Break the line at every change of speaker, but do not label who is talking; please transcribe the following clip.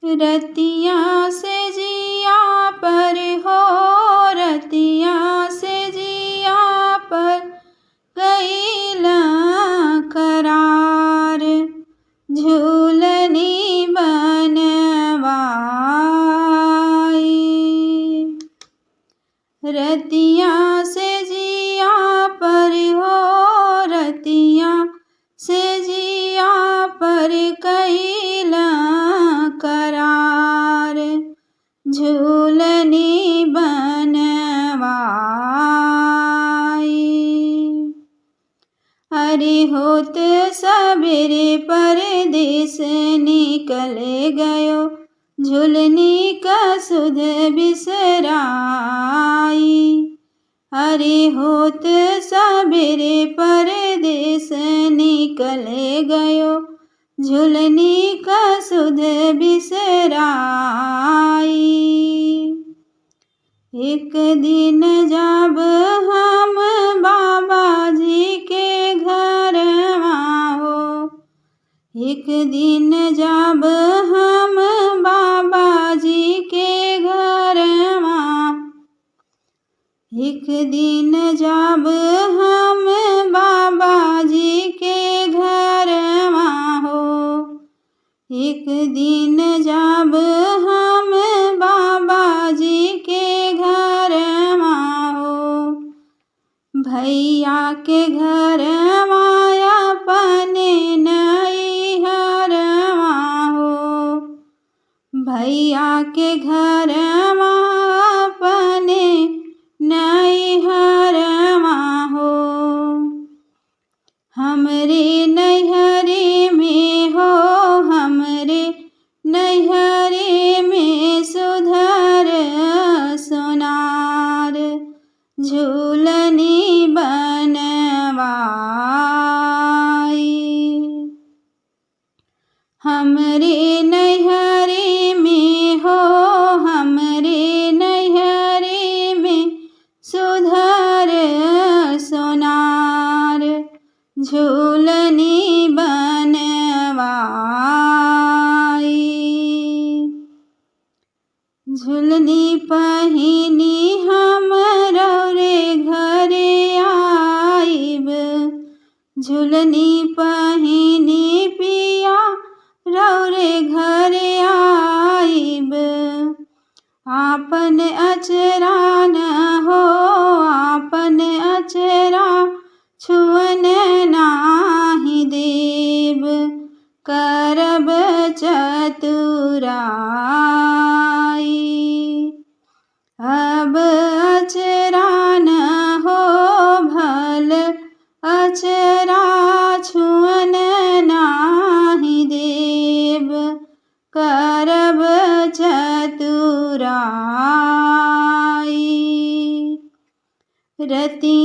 रतिया से जिया पर हो, रतिया से जिया पर गईला करार, झूलनी बनवाई। रतिया से जिया पर हो, रतिया से जिया पर कईला करार, झूलनी बनवाई। अरे होत सबेरे परदेस निकल गयो, झूलनी का सुध बिसराई। अरे होत सबेरे परदेस निकल गयो, झूलनी का सुध बिसराई। एक दिन जब हम बाबा जी के घर हो, एक दिन जब हम बाबा जी के घर, एक दिन जब हम बाबा जी के घर हो, एक दिन जब हम बाबा जी के घर हो, भैया के घर अपने नैहर हो, भैया के घर अपने नैहर हो। हमरे नैहरे में हो, हमरे नैहरे में सुधर सोनार, झूलनी बनवाई। हमरे नैहरे में हो, हमरे नैहरे में सुधर सोनार, झूलनी बनवाई। झूलनी पहिनी हम रौरे घरे आइब, झूलनी पहिनी पिया रौरे घरे आइब। आपन अचरा न हो, आपन अचरा छुअन नाही देब, करब चतुराई। अब अचरा न हो, भल अचरा छुअन नाही देब, करब चतुराई। रतिया